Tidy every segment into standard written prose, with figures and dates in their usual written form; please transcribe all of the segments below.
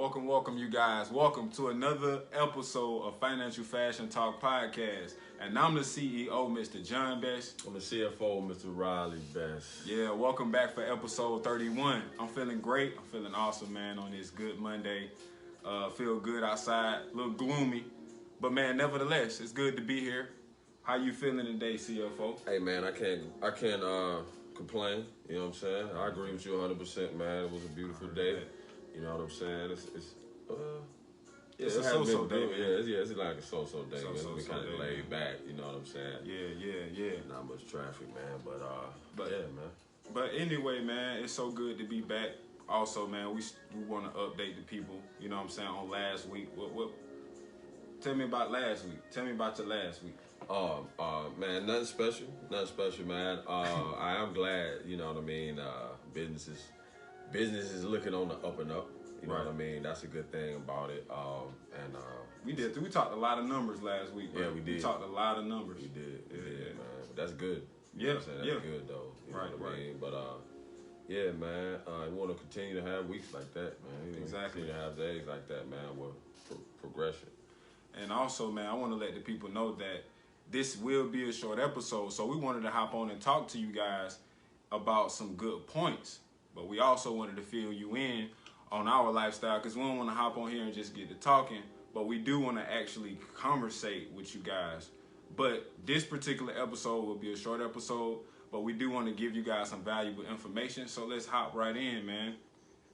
Welcome, you guys. Welcome to another episode of Financial Fashion Talk Podcast. And I'm the CEO, Mr. John Best. I'm the CFO, Mr. Riley Best. Yeah, welcome back for episode 31. I'm feeling great. I'm feeling awesome, man, on this good Monday. Feel good outside, a little gloomy. But, man, nevertheless, it's good to be here. How you feeling today, CFO? Hey, man, I can't complain. You know what I'm saying? I agree with you 100%, man. It was a beautiful day. You know what I'm saying? It's a so-so day. It's like a so-so day. It's been kind of laid back. You know what I'm saying? Yeah. Not much traffic, man. But yeah, man. But anyway, man, it's so good to be back. Also, man, we want to update the people. You know what I'm saying? On last week, what? Tell me about last week. Tell me about your last week. Man, nothing special, man. I am glad. You know what I mean? Business is looking on the up and up. You know what I mean? That's a good thing about it. We talked a lot of numbers last week. Bro. Yeah, we did. We talked a lot of numbers. We did, man. But that's good. Yeah, you know that's good though. You know what I mean? But yeah, man. We want to continue to have weeks like that, man. Exactly. Continue to have days like that, man. With progression. And also, man, I want to let the people know that this will be a short episode, so we wanted to hop on and talk to you guys about some good points. But we also wanted to fill you in on our lifestyle because we don't want to hop on here and just get to talking, but we do want to actually conversate with you guys. But this particular episode will be a short episode, but we do want to give you guys some valuable information. So let's hop right in, man.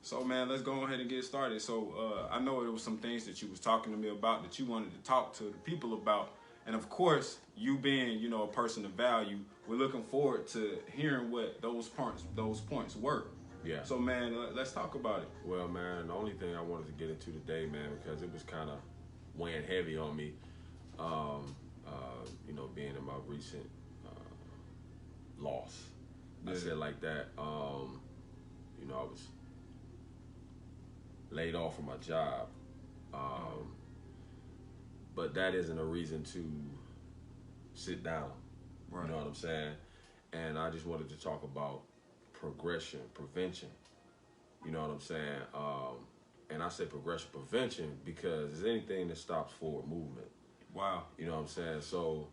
So, man, let's go ahead and get started. So I know there was some things that you was talking to me about that you wanted to talk to the people about. And, of course, you being, a person of value, we're looking forward to hearing what those points were. Yeah. So, man, let's talk about it. Well, man, the only thing I wanted to get into today, man, because it was kind of weighing heavy on me, being in my recent loss. Yeah. I said like that. I was laid off from my job. But that isn't a reason to sit down. Right. You know what I'm saying? And I just wanted to talk about progression, prevention. You know what I'm saying? And I say progression, prevention because there's anything that stops forward movement. Wow. You know what I'm saying? So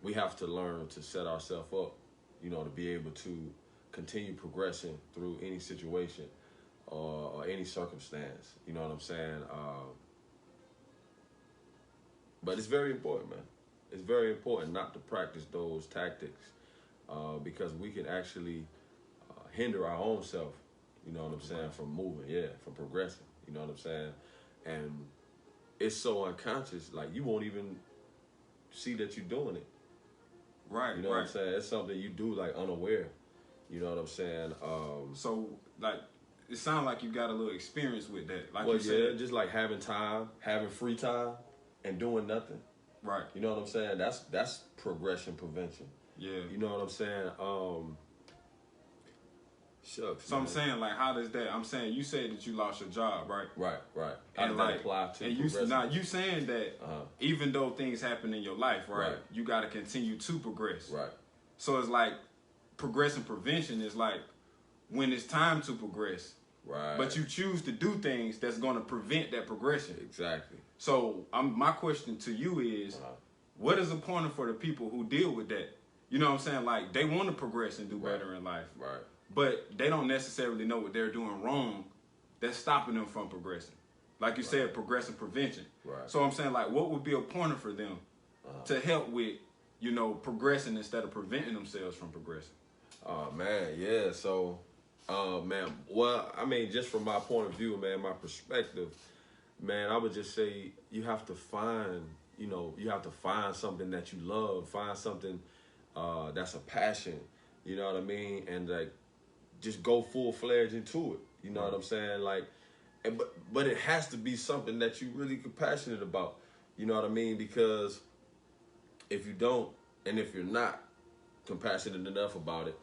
we have to learn to set ourselves up, to be able to continue progressing through any situation or any circumstance. You know what I'm saying? But it's very important, man. It's very important not to practice those tactics because we can actually hinder our own self, you know what I'm saying, from moving, from progressing, you know what I'm saying? And it's so unconscious, like you won't even see that you're doing it. Right, You know what I'm saying? It's something you do like unaware, you know what I'm saying? So, like, it sounds like you got a little experience with that. Like you said, just like having time, having free time, and doing nothing. Right. You know what I'm saying? That's progression prevention. Yeah. You know what I'm saying? Shucks. So man. I'm saying, like, how does that? I'm saying you said that you lost your job, right? Right. How does that apply to and you saying that even though things happen in your life, right? You got to continue to progress. Right. So it's like progression prevention is like when it's time to progress. Right. But you choose to do things that's going to prevent that progression. Exactly. So my question to you is, what is important for the people who deal with that? You know what I'm saying? Like, they want to progress and do better in life. Right. But they don't necessarily know what they're doing wrong that's stopping them from progressing. Like you said, progression prevention. Right. So I'm saying, like, what would be important for them to help with, progressing instead of preventing themselves from progressing? Oh, man, yeah. So, man, well, I mean, just from my point of view, man, my perspective, man, I would just say you have to find, something that you love, find something that's a passion, you know what I mean? And, like, just go full-fledged into it, you know what I'm saying? Like, but it has to be something that you really passionate about, you know what I mean? Because if you don't, and if you're not compassionate enough about it,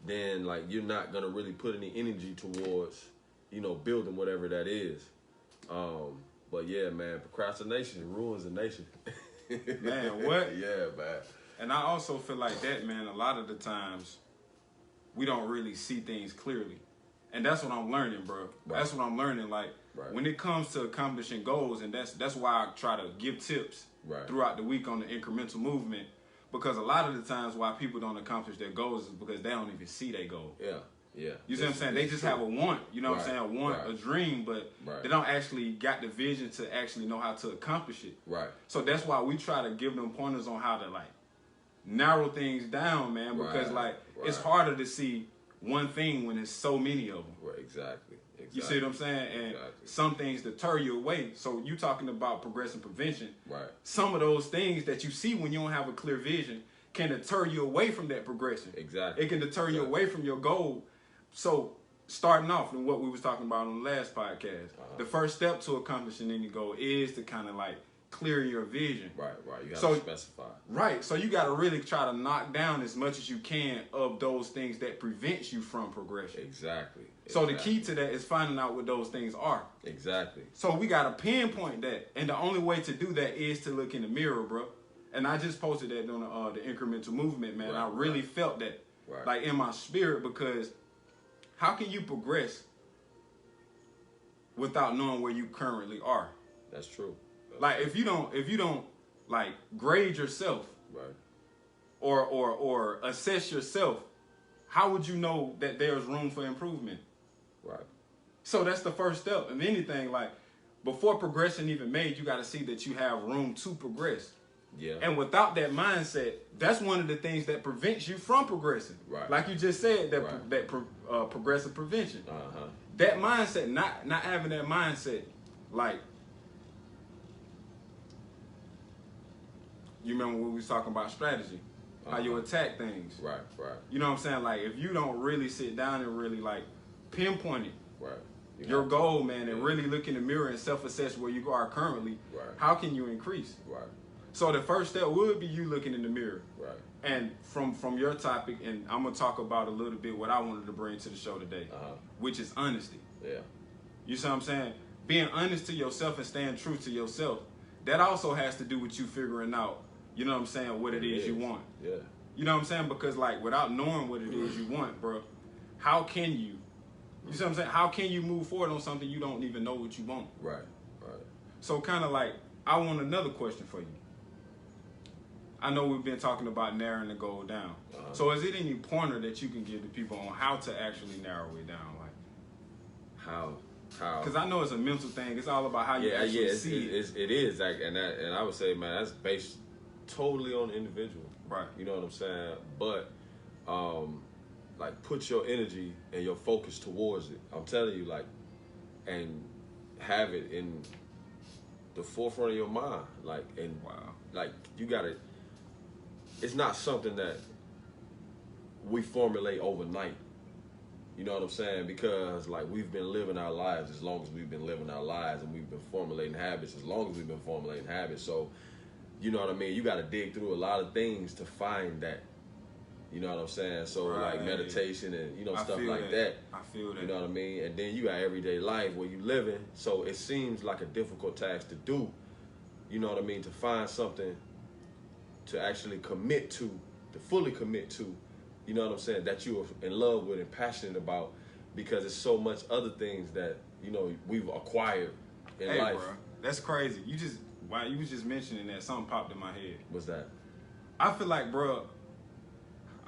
then, like, you're not going to really put any energy towards, building whatever that is. But, yeah, man, procrastination ruins a nation. Man, what? Yeah, man. And I also feel like that, man, a lot of the times we don't really see things clearly. And that's what I'm learning, bro. Right. That's what I'm learning. Like Right. when it comes to accomplishing goals, and that's why I try to give tips Right. throughout the week on the incremental movement. Because a lot of the times why people don't accomplish their goals is because they don't even see their goal. Yeah. Yeah. You see what I'm saying? They just have a want, you know what I'm Right, saying? A want, right. a dream, but Right. they don't actually got the vision to actually know how to accomplish it. Right. So that's why we try to give them pointers on how to like narrow things down, man. Because Right, like it's right. harder to see one thing when there's so many of them. Right. Exactly. You see what I'm saying? And Exactly. some things deter you away. So you talking about progressive prevention. Right. Some of those things that you see when you don't have a clear vision can deter you away from that progression. Exactly. It can deter you Exactly. away from your goal. So starting off in what we was talking about on the last podcast, the first step to accomplishing any goal is to kind of like clear your vision. Right. Right. You have So- to specify. Right. So you got to really try to knock down as much as you can of those things that prevents you from progression. Exactly. So the key to that is finding out what those things are. Exactly. So we got to pinpoint that. And the only way to do that is to look in the mirror, bro. And I just posted that on the incremental movement, man. Right, I really right. felt that Right. like in my spirit, because how can you progress without knowing where you currently are? That's true. That's Like if you don't like grade yourself right. or assess yourself, how would you know that there's room for improvement? Right. So that's the first step of anything. Like before progression even made, you got to see that you have room to progress. Yeah. And without that mindset, that's one of the things that prevents you from progressing. Right. Like you just said, that Right. progressive prevention. Uh-huh. That mindset, not having that mindset, like you remember when we was talking about strategy, how you attack things. Right. Right. You know what I'm saying? Like if you don't really sit down and really like pinpoint it, Right. You your have to. goal, man, and Yeah. really look in the mirror and self-assess where you are currently, Right. how can you increase? Right. So the first step would be you looking in the mirror. Right. And from your topic, and I'm gonna talk about a little bit what I wanted to bring to the show today, Uh-huh. which is honesty. Yeah. You see what I'm saying? Being honest to yourself and staying true to yourself. That also has to do with you figuring out, you know what I'm saying, what it is you want. Yeah. You know what I'm saying? Because like without knowing what it is you want, bro, how can you? You see what I'm saying? How can you move forward on something you don't even know what you want? Right. Right. So kind of like, I want another question for you. I know we've been talking about narrowing the goal down. Uh-huh. So is it any pointer that you can give to people on how to actually narrow it down? Like, How? because I know it's a mental thing. It's all about how you Yeah. actually Yeah. see it. It is. Like, and I would say, man, that's based totally on the individual. Right. You know what I'm saying? But, like, put your energy and your focus towards it. I'm telling you, like, and have it in the forefront of your mind. Like, and Wow. like you gotta. It's not something that we formulate overnight. You know what I'm saying? Because like we've been living our lives as long as we've been living our lives, and we've been formulating habits as long as we've been formulating habits. So, you know what I mean? You got to dig through a lot of things to find that. You know what I'm saying? So like Right. meditation and I stuff feel like that. I feel that. You know what I mean? And then you got everyday life where you living. So it seems like a difficult task to do. You know what I mean? To find something to actually commit to fully commit to. You know what I'm saying? That you're in love with and passionate about, because it's so much other things that we've acquired in Hey, life. bro, that's crazy. While you was just mentioning that, something popped in my head. What's that? I feel like, bro,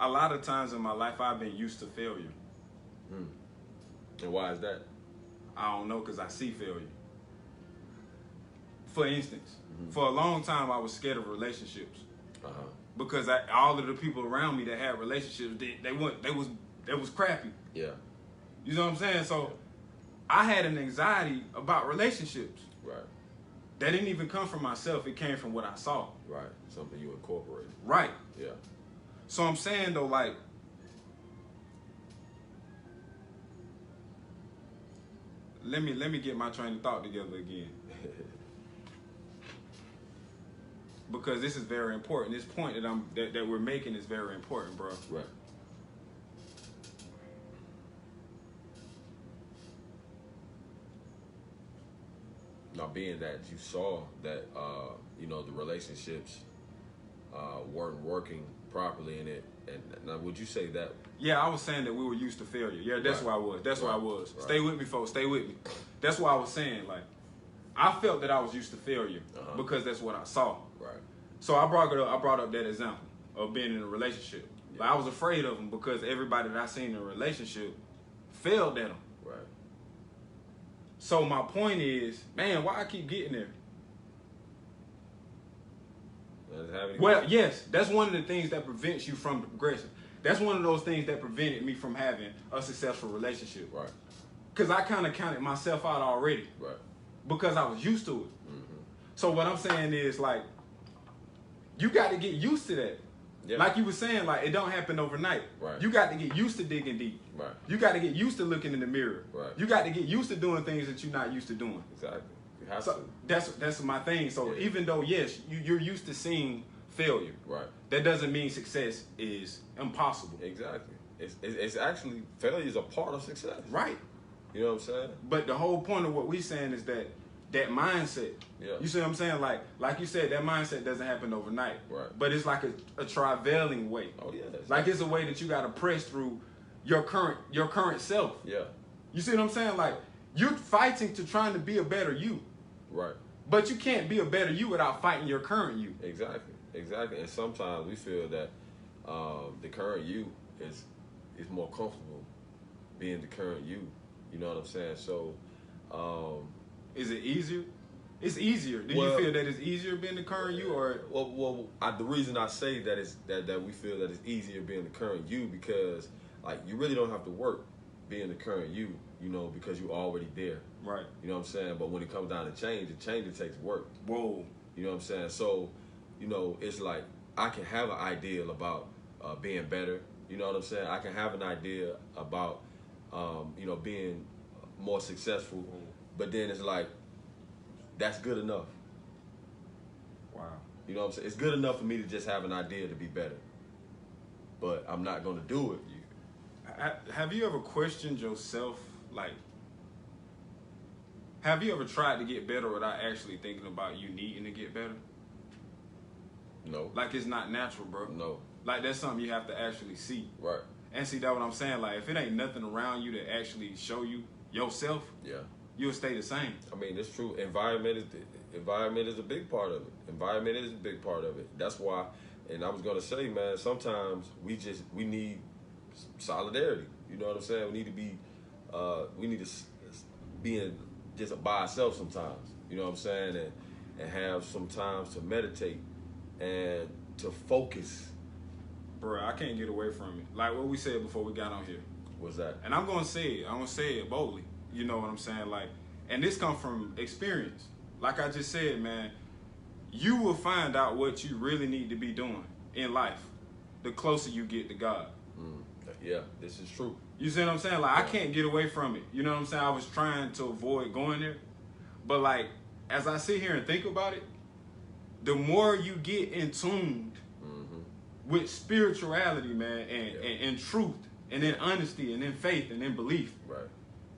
a lot of times in my life I've been used to failure. And why is that? I don't know, because I see failure. For instance, for a long time I was scared of relationships. Uh-huh. Because all of the people around me that had relationships, they was crappy. Yeah. You know what I'm saying? So I had an anxiety about relationships. Right. That didn't even come from myself. It came from what I saw. Right. Something you incorporated. Right. Yeah. So I'm saying though, like, let me get my train of thought together again. Because this is very important. This point that we're making is very important, bro. Right. Now, being that you saw that the relationships weren't working properly in it, and now would you say that Yeah, I was saying that we were used to failure. Yeah, that's Right. where I was. That's where I was. Right. Stay with me, folks. Stay with me. That's why I was saying, like, I felt that I was used to failure because that's what I saw. Right. So I brought up that example of being in a relationship. But I was afraid of them because everybody that I seen in a relationship failed at them. Right. So my point is, man, why I keep getting there? Well, yes, that's one of the things that prevents you from progressing. That's one of those things that prevented me from having a successful relationship. Right. Because I kind of counted myself out already. Right. Because I was used to it. Mm-hmm. So what I'm saying is, like, you got to get used to that. Yeah. Like you were saying, like, it don't happen overnight. Right. You got to get used to digging deep. Right. You got to get used to looking in the mirror. Right. You got to get used to doing things that you're not used to doing. Exactly. You have so to. That's my thing. So even though, yes, you're used to seeing failure, right, that doesn't mean success is impossible. Exactly. It's actually, failure is a part of success. Right. You know what I'm saying? But the whole point of what we're saying is that mindset. Yeah. You see what I'm saying? Like you said, that mindset doesn't happen overnight. Right. But it's like a travailing way. Oh yeah. Like it's a way that you got to press through your current self. Yeah. You see what I'm saying? Like you're fighting to trying to be a better you. Right. But you can't be a better you without fighting your current you. Exactly. Exactly. And sometimes we feel that the current you is more comfortable being the current you. You know what I'm saying? So, is it easier? It's easier. Do you feel that it's easier being the current you, or? The reason I say that is that we feel that it's easier being the current you because, like, you really don't have to work being the current you, you know, because you're already there. Right. You know what I'm saying? But when it comes down to change, it takes work. Whoa. You know what I'm saying? So, you know, it's like I can have an ideal about being better. You know what I'm saying? I can have an idea about, you know, being more successful. But then it's like, that's good enough. Wow. You know what I'm saying? It's good enough for me to just have an idea to be better. But I'm not going to do it. Have you ever questioned yourself? Like, have you ever tried to get better without actually thinking about you needing to get better? No. Like, it's not natural, bro. No. Like, that's something you have to actually see. Right. And see, that's what I'm saying. Like, if it ain't nothing around you to actually show you yourself, yeah, you'll stay the same. I mean, it's true. Environment is a big part of it. Environment is a big part of it. That's why, and I was gonna say, man, sometimes we need solidarity. You know what I'm saying? We need to be in just by ourselves sometimes. You know what I'm saying? And have some time to meditate and to focus. Bro, I can't get away from it. Like what we said before we got on here. What's that? And I'm gonna say it. I'm gonna say it boldly. You know what I'm saying? Like, and this comes from experience. Like I just said, man, you will find out what you really need to be doing in life the closer you get to God. Yeah, this is true. You see what I'm saying? Like, I can't get away from it. You know what I'm saying? I was trying to avoid going there. But, like, as I sit here and think about it, the more you get in tune with spirituality, man, and truth, and then honesty, and then faith, and then belief, right,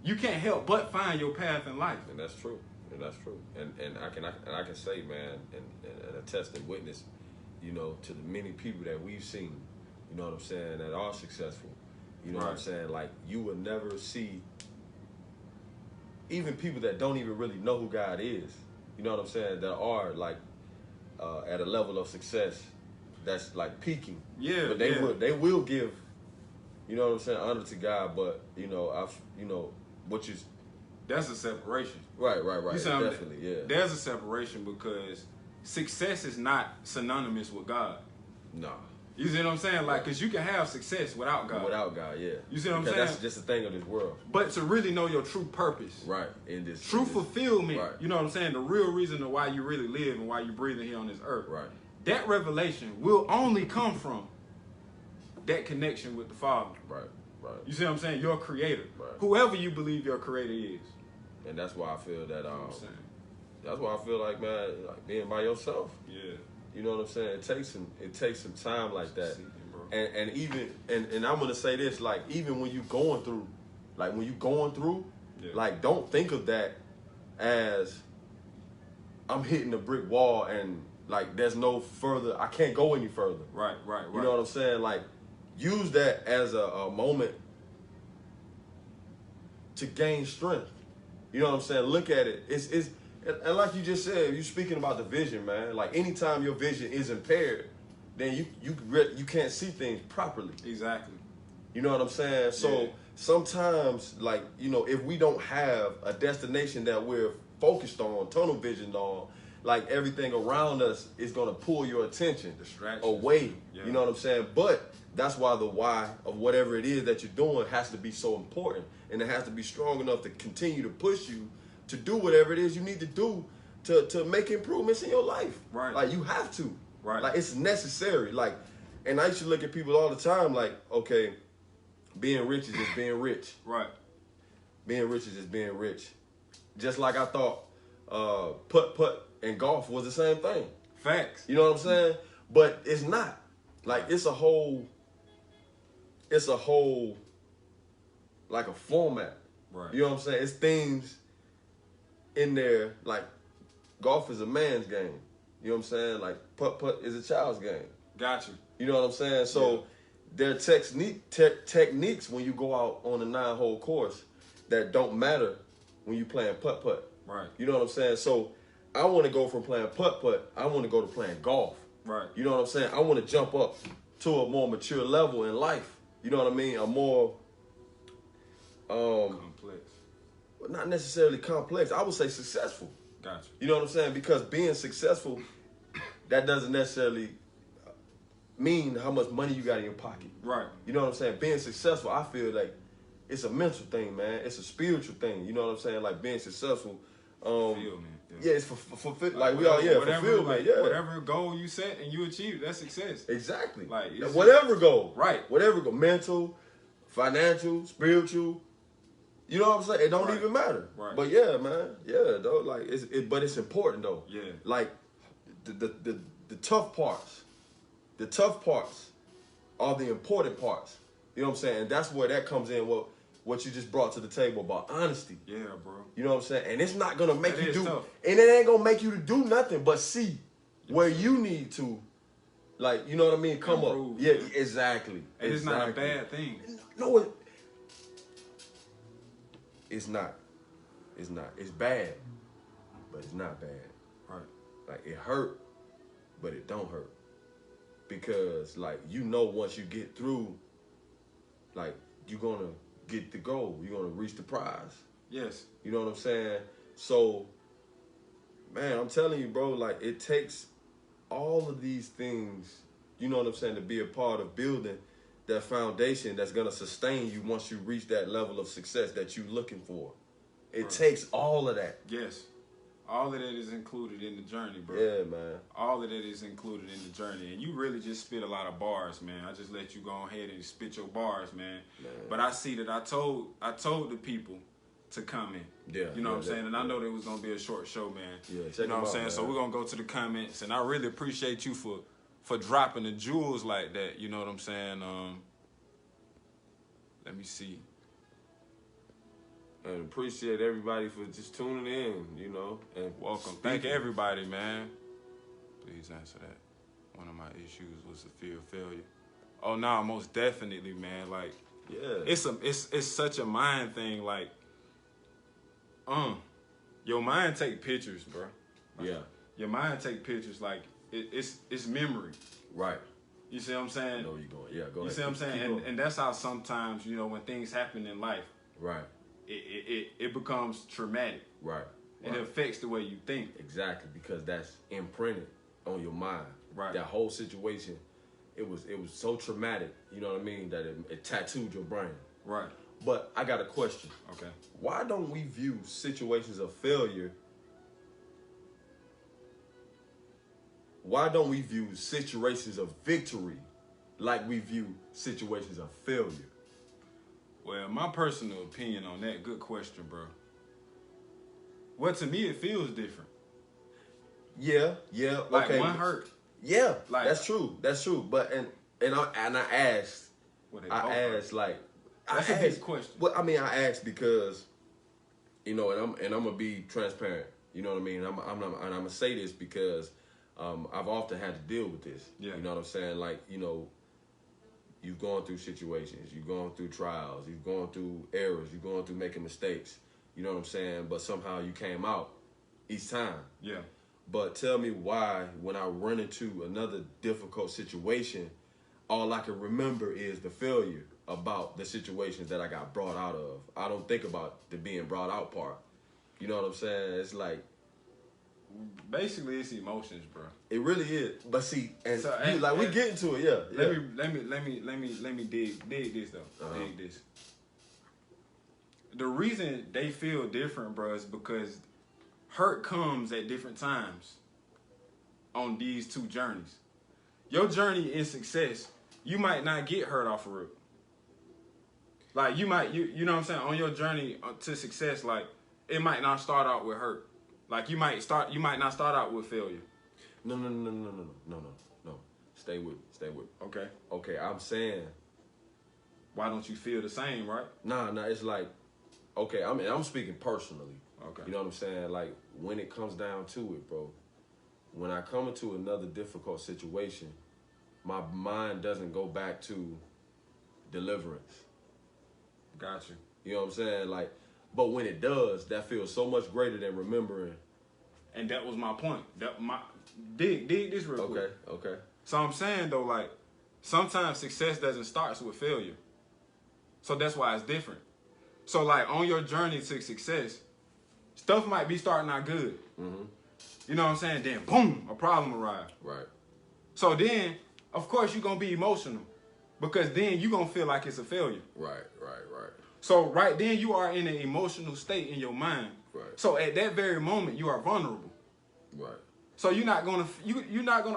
you can't help but find your path in life. And that's true. And that's true. And I can say, man, and attest and witness, you know, to the many people that we've seen, you know what I'm saying, that are successful. You know what I'm saying? Like, you will never see even people that don't even really know who God is, you know what I'm saying, that are, like, at a level of success that's, like, peaking. Yeah, but they will give, you know what I'm saying, honor to God, but, you know, which is... That's a separation. Right. Definitely, yeah. There's a separation because success is not synonymous with God. No. You see what I'm saying? Like, because you can have success without God. Without God, yeah. You see what I'm saying? That's just a thing of this world. But to really know your true purpose. Right. In this true fulfillment. Right. You know what I'm saying? The real reason of why you really live and why you're breathing here on this earth. Right. That revelation will only come from that connection with the Father. Right. You see what I'm saying? Your creator. Right. Whoever you believe your creator is. And that's why I feel that, that's why I feel like, man, like being by yourself. Yeah. You know what I'm saying? It takes some time like that. And even I'm gonna say this, like, even when you going through, like, don't think of that as I'm hitting a brick wall and, like, there's no further, I can't go any further. Right. You know what I'm saying? Like, use that as a moment to gain strength. You know what I'm saying? Look at it. It's and like you just said, you speaking about the vision, man. Like anytime your vision is impaired, then you can't see things properly. Exactly. You know what I'm saying? So Yeah. sometimes, like, you know, if we don't have a destination that we're focused on, tunnel vision on, like everything around us is gonna pull your attention Distractions. away. Yeah. You know what I'm saying? But that's why the why of whatever it is that you're doing has to be so important, and it has to be strong enough to continue to push you to do whatever it is you need to do to make improvements in your life. Right. Like you have to. Right. Like it's necessary. Like, and I used to look at people all the time like, okay, being rich is just being rich. Right. Being rich is just being rich. Just like I thought putt and golf was the same thing. Facts. You know what I'm saying? But it's not. Like it's a whole like a format. Right. You know what I'm saying? It's things in there, like golf is a man's game. You know what I'm saying? Like putt is a child's game. Got you. You know what I'm saying? So Yeah. there are techniques when you go out on a 9-hole course that don't matter when you playing putt. Right. You know what I'm saying? So I want to go from playing putt. I want to go to playing golf. Right. You know what I'm saying? I want to jump up to a more mature level in life. You know what I mean? A more Complex. not necessarily complex. I would say successful. Got you. You know what I'm saying? Because being successful, that doesn't necessarily mean how much money you got in your pocket. Right. You know what I'm saying? Being successful, I feel like it's a mental thing, man. It's a spiritual thing. You know what I'm saying? Like being successful. Fulfillment. Yeah, it's like we all, fulfillment. Like, yeah. Whatever goal you set and you achieve, that's success. Exactly. Like, it's whatever goal. Right. Whatever goal. Mental, financial, spiritual. You know what I'm saying? It don't Right. even matter. Right. But yeah, man. Yeah, though. Like but it's important though. Yeah. Like the tough parts. The tough parts are the important parts. You know what I'm saying? And that's where that comes in, what you just brought to the table about honesty. Yeah, bro. You know what I'm saying? And it's not gonna make That you is do tough. and it ain't gonna make you to do nothing but see where you need to, like, you know what I mean, come Improve, up. Yeah, man. exactly. And it's not a Exactly. bad thing. No, it's not. It's not. It's bad, but it's not bad. Right. Like it hurt, but it don't hurt. Because like you know once you get through, like you're gonna get the goal. You're gonna reach the prize. Yes. You know what I'm saying? So, man, I'm telling you, bro, like it takes all of these things, you know what I'm saying, to be a part of building that foundation that's gonna sustain you once you reach that level of success that you're looking for. It Right. takes all of that. Yes. All of that is included in the journey, bro. Yeah, man. All of that is included in the journey. And you really just spit a lot of bars, man. I just let you go ahead and spit your bars, man. But I see that I told the people to come in. Yeah, You know what I'm saying? And I yeah. know there was gonna be a short show, man. Yeah, check you know them what I'm out, saying? man. So we're gonna go to the comments, and I really appreciate you for dropping the jewels like that. You know what I'm saying? Let me see. And appreciate everybody for just tuning in, you know. And Welcome. Thank speaking. everybody, man. Please answer that. One of my issues was the fear of failure. Oh no, most definitely, man. Like Yeah. it's such a mind thing. Like, your mind take pictures, bro. Yeah. Your mind take pictures. Like it's memory. Right. You see what I'm I saying? know where you're going. Yeah, go ahead. You see what I'm saying? Keep And, going. and that's how sometimes, you know, when things happen in life, Right. it becomes traumatic. Right. And it affects the way you think. Exactly, because that's imprinted on your mind. Right. That whole situation, it was so traumatic, you know what I mean, that it tattooed your brain. Right. But I got a question. Okay. Why don't we view situations of failure? Why don't we view situations of victory like we view situations of failure? Well, my personal opinion on that, good question, bro. Well, to me, it feels different. Yeah, Like, okay. one hurt. Yeah, Like- that's true. But I asked. Well, they both I hurt. asked like. That's a big question. Well, I mean, I asked because, you know, and I'm gonna be transparent. You know what I mean? I'm gonna say this because I've often had to deal with this. Yeah. You know what I'm saying? Like, you know, you've gone through situations, you've gone through trials, you've gone through errors, you've gone through making mistakes. You know what I'm saying? But somehow you came out each time. Yeah. But tell me why, when I run into another difficult situation, all I can remember is the failure about the situations that I got brought out of. I don't think about the being brought out part. You know what I'm saying? It's like, basically it's emotions, bro. it really is. But see, and So, we get into it, yeah. Let me dig this though. Dig this. The reason they feel different, bro, is because hurt comes at different times on these two journeys. Your journey in success, you might not get hurt off a rip. Like you know what I'm saying, on your journey to success, like it might not start out with hurt. Like you might not start out with failure. No. Stay with me. Okay, I'm saying, Why don't you feel the same, right? Nah, it's like, okay, I'm speaking personally. Okay. You know what I'm saying? Like, when it comes down to it, bro, when I come into another difficult situation, my mind doesn't go back to deliverance. Got you. You know what I'm saying? Like, but when it does, that feels so much greater than remembering. And that was my point. Dig this real quick. Okay. So I'm saying though, like, sometimes success doesn't start with failure. So that's why it's different. So like on your journey to success, stuff might be starting out good. Mm-hmm. You know what I'm saying? Then boom, a problem arrives. Right. So then, of course, you're gonna be emotional. Because then you're gonna feel like it's a failure. Right. So right then you are in an emotional state in your mind. Right. So at that very moment you are vulnerable. Right. So you're not gonna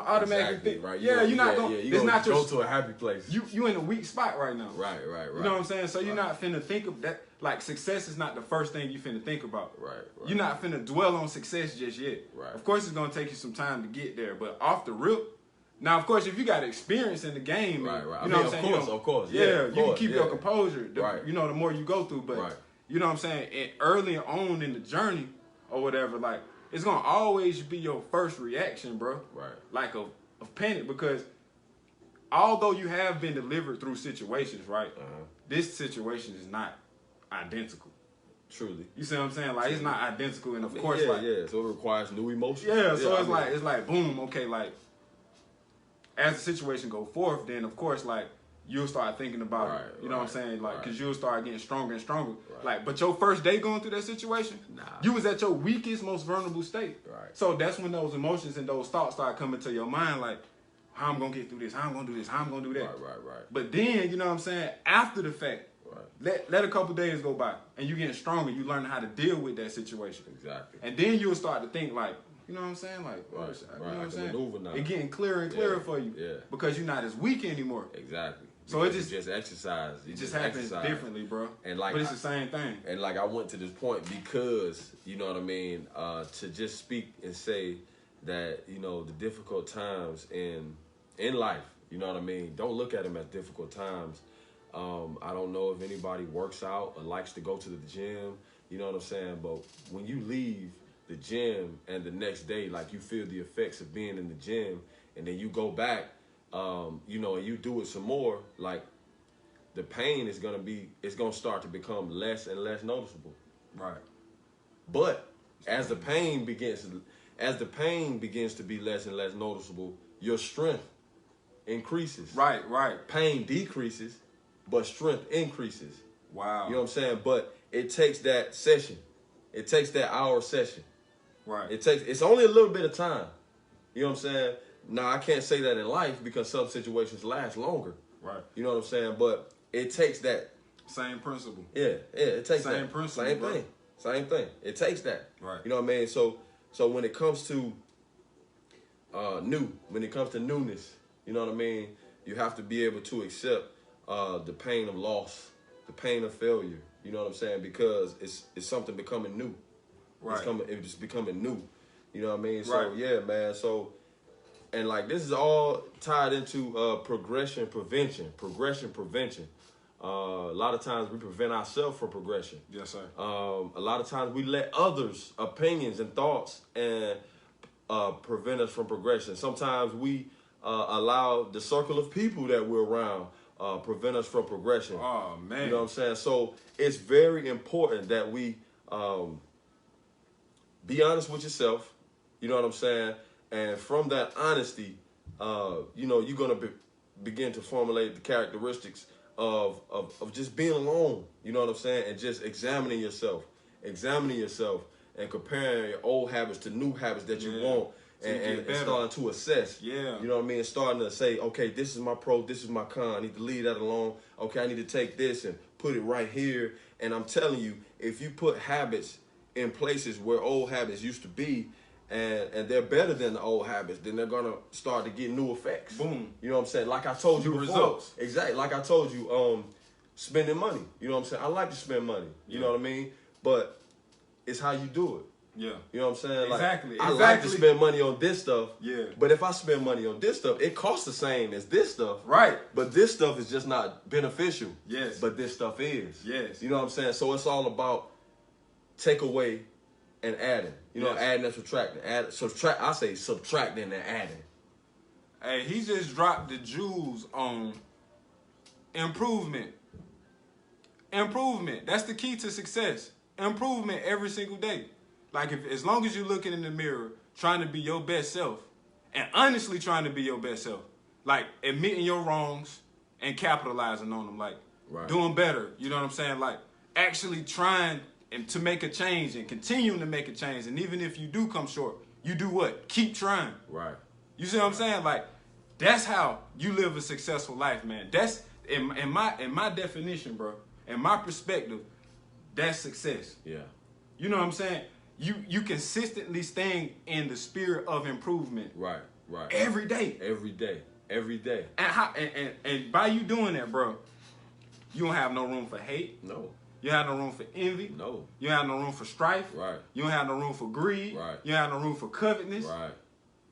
automatically think. Right. You're not gonna. It's not your, go to a happy place. You in a weak spot right now. Right. You know what I'm saying? So you're not finna think of that. Like success is not the first thing you finna think about. Right. You're not finna dwell on success just yet. Right. Of course it's gonna take you some time to get there, but off the rip. Now, of course, if you got experience in the game, right. You know what I'm saying? Of course. Yeah, you can keep your composure. Right. You know, the more you go through, but you know what I'm saying? And early on in the journey or whatever, like it's gonna always be your first reaction, bro. Right. Like of panic, because although you have been delivered through situations, right? This situation is not identical. Truly. You see what I'm saying? Like it's not identical, and of course, So it requires new emotions. Yeah. So it's like boom. Okay, like. As the situation go forth, then of course, like you'll start thinking about it. You know what I'm saying? Like, cause you'll start getting stronger and stronger. Right. Like, but your first day going through that situation, you was at your weakest, most vulnerable state. Right. So that's when those emotions and those thoughts start coming to your mind, like, how I'm gonna get through this, how I'm gonna do this, how I'm gonna do that. Right. But then, you know what I'm saying? After the fact, let a couple days go by, and you getting stronger. You learn how to deal with that situation. Exactly. And then you'll start to think like. You know what I'm saying? Like, you know what I'm saying? It's getting clearer and clearer for you. Yeah. Because you're not as weak anymore. Exactly. So it just exercise. It just happens differently, bro. And like, but it's the same thing. And like I went to this point because, you know what I mean, to just speak and say that, you know, the difficult times in life, you know what I mean, don't look at them as difficult times. I don't know if anybody works out or likes to go to the gym, you know what I'm saying, but when you leave the gym and the next day, like you feel the effects of being in the gym, and then you go back, you know, and you do it some more, like the pain is gonna start to become less and less noticeable. Right. But as the pain begins to be less and less noticeable, your strength increases. Right. Pain decreases, but strength increases. Wow. You know what I'm saying? But it takes that session. It takes that hour session. Right. It's only a little bit of time. You know what I'm saying? Now, I can't say that in life because some situations last longer. Right. You know what I'm saying? But it takes that. Same principle. Yeah, it takes that. Same principle. Same thing. It takes that. Right. You know what I mean? So when it comes to when it comes to newness, you know what I mean? You have to be able to accept the pain of loss, the pain of failure. You know what I'm saying? Because it's something becoming new. Right. It's becoming new. You know what I mean? So yeah, man. So, and like this is all tied into progression prevention. A lot of times we prevent ourselves from progression. Yes, sir. A lot of times we let others' opinions and thoughts and prevent us from progression. Sometimes we allow the circle of people that we're around prevent us from progression. Oh man, you know what I'm saying? So it's very important that we be honest with yourself. You know what I'm saying? And from that honesty, you're gonna begin to formulate the characteristics of just being alone. You know what I'm saying? And just examining yourself, and comparing your old habits to new habits that you want. And starting to assess. Yeah. You know what I mean? Starting to say, okay, this is my pro, this is my con. I need to leave that alone. Okay, I need to take this and put it right here. And I'm telling you, if you put habits in places where old habits used to be, and they're better than the old habits, then they're gonna start to get new effects. Boom. You know what I'm saying? Like I told you before. Results. Exactly. Like I told you, spending money. You know what I'm saying? I like to spend money. You know what I mean? But it's how you do it. Yeah. You know what I'm saying? Exactly. I like to spend money on this stuff. Yeah. But if I spend money on this stuff, it costs the same as this stuff. Right. But this stuff is just not beneficial. Yes. But this stuff is. Yes. You know what I'm saying? So it's all about take away and adding. You know, adding and subtracting. I say subtracting and adding. Hey, he just dropped the jewels on improvement. Improvement. That's the key to success. Improvement every single day. Like, as long as you're looking in the mirror, trying to be your best self, and honestly trying to be your best self, like admitting your wrongs and capitalizing on them, like doing better, you know what I'm saying? Like actually trying to make a change and continuing to make a change. And even if you do come short, you do what? Keep trying. Right. You see what I'm saying? Like, that's how you live a successful life, man. That's in my definition, bro. In my perspective, that's success. Yeah. You know what I'm saying? You consistently staying in the spirit of improvement. Right. Every day. And by you doing that, bro, you don't have no room for hate. No. You don't have no room for envy. No. You don't have no room for strife. Right. You don't have no room for greed. Right. You don't have no room for covetousness. Right.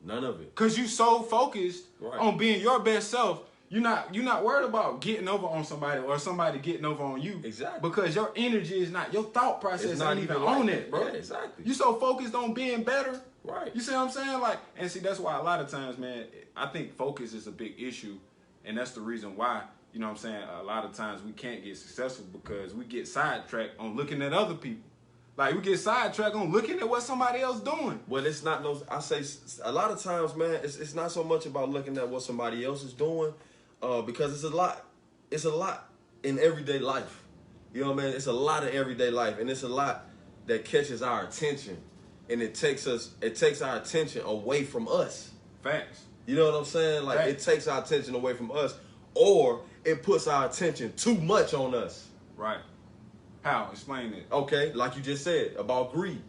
None of it. Cause you so focused on being your best self. You're not worried about getting over on somebody or somebody getting over on you. Exactly. Because your energy is not, your thought process ain't even on it, bro. Yeah, exactly. You so focused on being better. Right. You see what I'm saying? Like, and see, that's why a lot of times, man, I think focus is a big issue. And that's the reason why, you know what I'm saying, a lot of times we can't get successful because we get sidetracked on looking at other people. Like, we get sidetracked on looking at what somebody else doing. Well, it's not I say a lot of times, man, it's not so much about looking at what somebody else is doing. Because it's a lot in everyday life. You know what I mean? It's a lot of everyday life, and it's a lot that catches our attention, and it takes our attention away from us. Facts. You know what I'm saying? Like, it takes our attention away from us, or it puts our attention too much on us. Right. How? Explain it. Okay, like you just said about greed.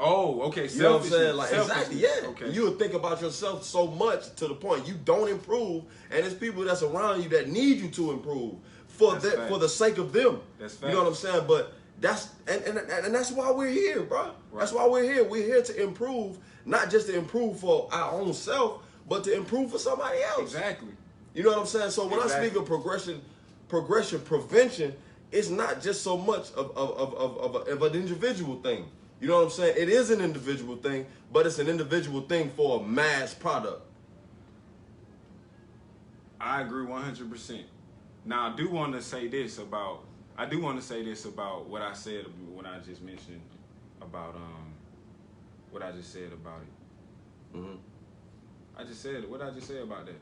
Oh, okay. You know what I'm saying? Like, selfishness. exactly, yeah. Okay. You would think about yourself so much to the point you don't improve, and there's people that's around you that need you to improve for the sake of them. That's you know what I'm saying? But that's that's why we're here, bro. Right. That's why we're here. We're here to improve, not just to improve for our own self, but to improve for somebody else. Exactly. You know what I'm saying? So when I speak of progression, prevention, it's not just so much of an individual thing. You know what I'm saying? It is an individual thing, but it's an individual thing for a mass product. I agree 100%. Now, I do want to say this about what I said when I just mentioned about what I just said about it. Mm-hmm. What did I just say about that?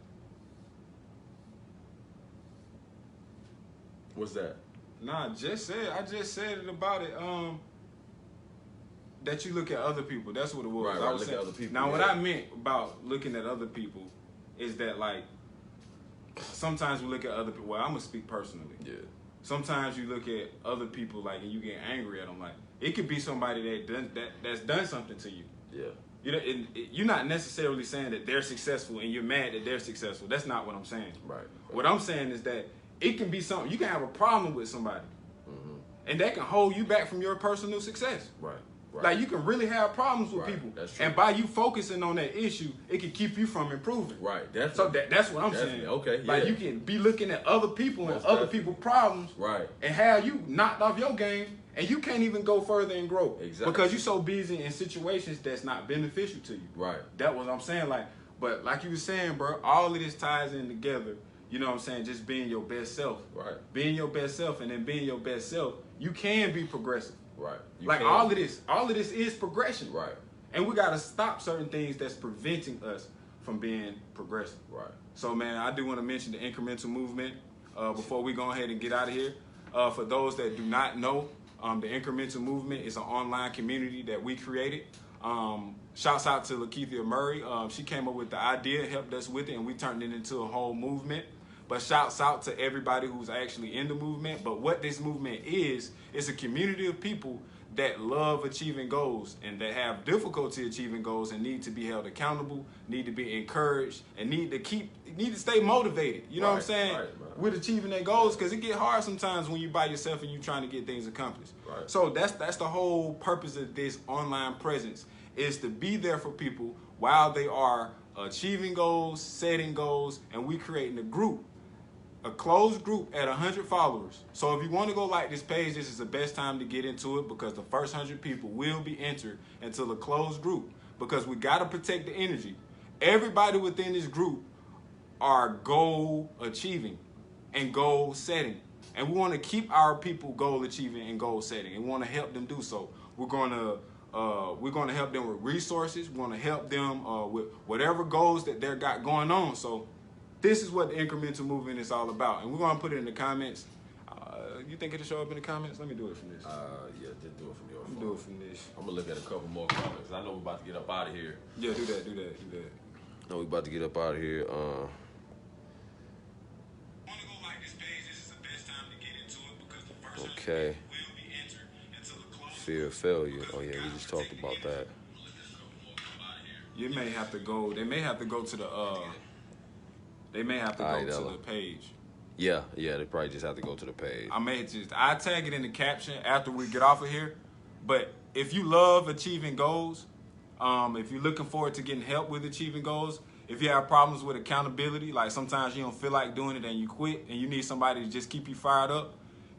What's that? Nah, I just said it about it. That you look at other people. That's what it was. Right, I was look saying, at other people. Now, what I meant about looking at other people is that, like, sometimes we look at other people. Well, I'm gonna speak personally. Yeah. Sometimes you look at other people, like, and you get angry at them. Like, it could be somebody that's done something to you. Yeah. You know, you're not necessarily saying that they're successful and you're mad that they're successful. That's not what I'm saying. Right. What I'm saying is that it can be something. You can have a problem with somebody, and that can hold you back from your personal success. Right. Like, you can really have problems with people. That's true. And by you focusing on that issue, it can keep you from improving. Right. Definitely. So that's what I'm saying. Okay. Like, yeah. you can be looking at other people Most and other definitely. people's problems. Right. And have you knocked off your game, and you can't even go further and grow. Exactly. Because you're so busy in situations that's not beneficial to you. Right. That was what I'm saying. Like, but like you were saying, bro, all of this ties in together You know what I'm saying? Just being your best self. Right. Being your best self, and then being your best self, you can be progressive. Right. All of this is progression. Right. And we gotta stop certain things that's preventing us from being progressive. Right. So man, I do want to mention the incremental movement before we go ahead and get out of here. For those that do not know, the incremental movement is an online community that we created. Shouts out to Lakeithia Murray. She came up with the idea, helped us with it, and we turned it into a whole movement. But shouts out to everybody who's actually in the movement. But what this movement is a community of people that love achieving goals and that have difficulty achieving goals and need to be held accountable, need to be encouraged, and need to stay motivated. You know what I'm saying? With achieving their goals, because it get hard sometimes when you by yourself and you trying to get things accomplished. Right. So that's the whole purpose of this online presence, is to be there for people while they are achieving goals, setting goals, and we creating a group. A closed group at 100 followers. So if you want to go like this page, this is the best time to get into it, because the first 100 people will be entered into the closed group, because we got to protect the energy. Everybody within this group are goal achieving and goal setting. And we want to keep our people goal achieving and goal setting, and we want to help them do so. We're going to help them with resources. We're going to help them with whatever goals that they've got going on. So this is what the incremental movement is all about. And we're going to put it in the comments. You think it'll show up in the comments? Let me do it from this. Yeah, just do it from your phone. Do it from this. I'm going to look at a couple more comments. I know we're about to get up out of here. Yeah, do that. No, we're about to get up out of here. Okay. Fear of failure. Oh, yeah, we just talked about that. You may have to go. They may have to go to the the page. Yeah, they probably just have to go to the page. I tag it in the caption after we get off of here. But if you love achieving goals, if you're looking forward to getting help with achieving goals, if you have problems with accountability, like sometimes you don't feel like doing it and you quit and you need somebody to just keep you fired up,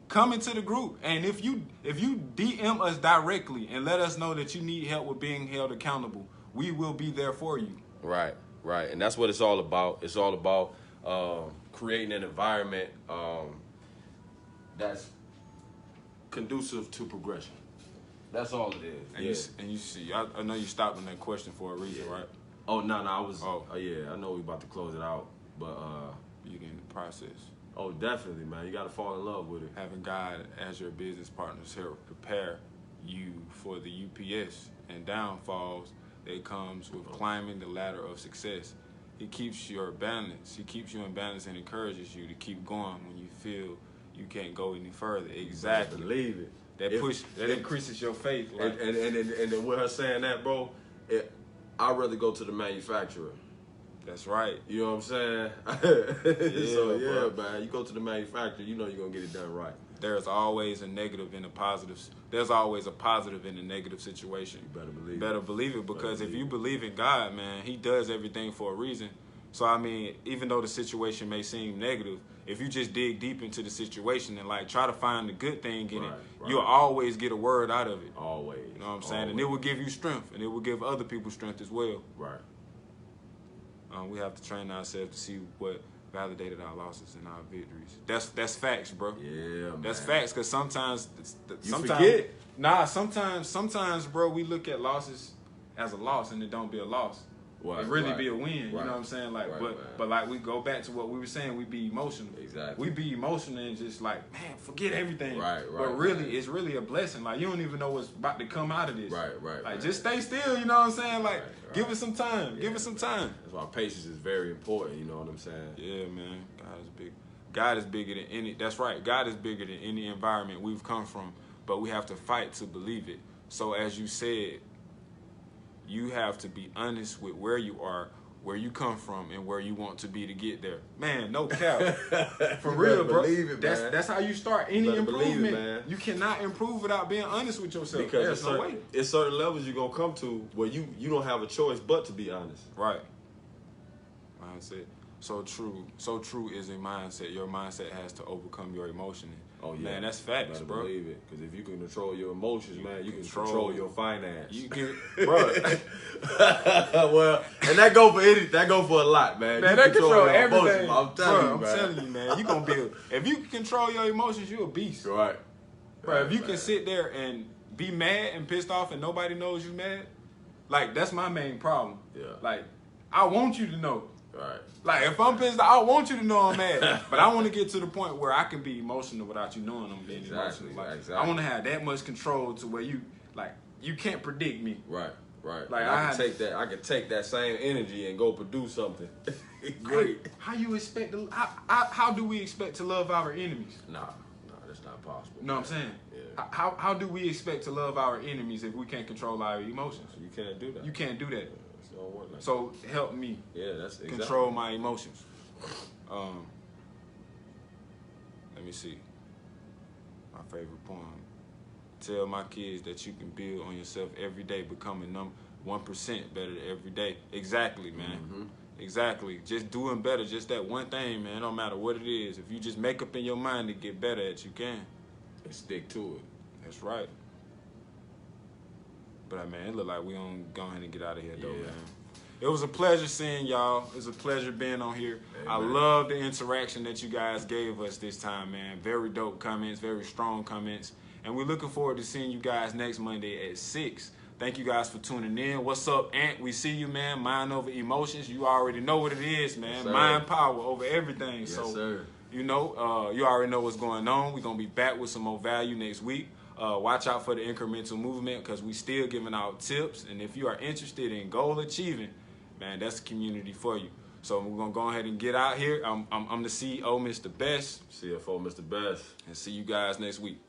come into the group. And if you DM us directly and let us know that you need help with being held accountable, we will be there for you. Right. And that's what it's all about. It's all about creating an environment that's conducive to progression. That's all it is. And you see, I know you stopped on that question for a reason, right? Oh, no, I was... Oh, yeah, I know we about to close it out, but... You get in the process. Oh, definitely, man. You got to fall in love with it. Having God as your business partners help prepare you for the UPS and downfalls that comes with climbing the ladder of success. He keeps you in balance. He keeps you in balance and encourages you to keep going when you feel you can't go any further. Exactly. Believe it. That increases your faith. Like, and then with her saying that, bro, I'd rather go to the manufacturer. That's right. You know what I'm saying? Yeah, bro. Man, you go to the manufacturer, you know you're going to get it done right. There's always a negative and a positive. There's always a positive in a negative situation. You better believe it. Better believe it, because if you believe in God, man, He does everything for a reason. So, I mean, even though the situation may seem negative, if you just dig deep into the situation and, like, try to find the good thing in it, you'll always get a word out of it. Always. You know what I'm saying? And it will give you strength, and it will give other people strength as well. Right. We have to train ourselves to see what validated our losses and our victories. That's facts, bro. Yeah, man. That's facts, because sometimes forget. Sometimes, bro, we look at losses as a loss and it don't be a loss. It really be a win. You know what I'm saying? Like, but like, we go back to what we were saying. We be emotional. Exactly. We be emotional and just like, man, forget everything. Right. But really, it's really a blessing. Like, you don't even know what's about to come out of this. Right. Like, just stay still. You know what I'm saying? Like, give it some time. Give it some time. That's why patience is very important. You know what I'm saying? Yeah, man. God is big. God is bigger than any. That's right. God is bigger than any environment we've come from. But we have to fight to believe it. So, as you said, you have to be honest with where you are, where you come from, and where you want to be to get there. Man, no cap. For real, bro. That's how you start any improvement. Man. You cannot improve without being honest with yourself. Because there's no way. It's certain levels you're going to come to where you don't have a choice but to be honest. Right. Mindset. So true is a mindset. Your mindset has to overcome your emotion. Oh yeah, man, that's facts, better bro. believe it, because if you can control your emotions, man, you can control your finance. You can, bro. Well, and that go for anything. That go for a lot, man. Man, you that control your everything. emotions, I'm telling you, I'm man. telling you, man. You gonna be if you can control your emotions, you a beast, Right. bro. Right, if you man. can sit there and be mad and pissed off and nobody knows you mad, like that's my main problem. Yeah. Like I want you to know. Right. Like if I'm pissed, I want you to know I'm mad. But I want to get to the point where I can be emotional without you knowing I'm being emotional. Like I want to have that much control to where you can't predict me. Right. Right. Like I can take that. I can take that same energy and go produce something great. How you expect to? How do we expect to love our enemies? Nah, that's not possible. You know what I'm saying? Yeah. How do we expect to love our enemies if we can't control our emotions? You can't do that. You can't do that. It don't work like that. So help me. Yeah, that's exactly. Control my emotions. Let me see. My favorite poem. Tell my kids that you can build on yourself every day, becoming 1% better every day. Exactly, man. Mm-hmm. Exactly. Just doing better, just that one thing, man. No matter what it is. If you just make up in your mind to get better at, you can. And stick to it. That's right. But man, it look like we gonna go ahead and get out of here, though, Yeah. man. It was a pleasure seeing y'all. It was a pleasure being on here. Hey, I man. love the interaction that you guys gave us this time, man. Very dope comments, very strong comments. And we're looking forward to seeing you guys next Monday at 6. Thank you guys for tuning in. What's up, Ant? We see you, man. Mind over emotions. You already know what it is, man. Yes, mind power over everything. Yes, so, sir. you know, you already know what's going on. We're going to be back with some more value next week. Watch out for the incremental movement because we still giving out tips. And if you are interested in goal achieving, man, that's the community for you. So we're going to go ahead and get out here. I'm the CEO, Mr. Best. CFO, Mr. Best. And see you guys next week.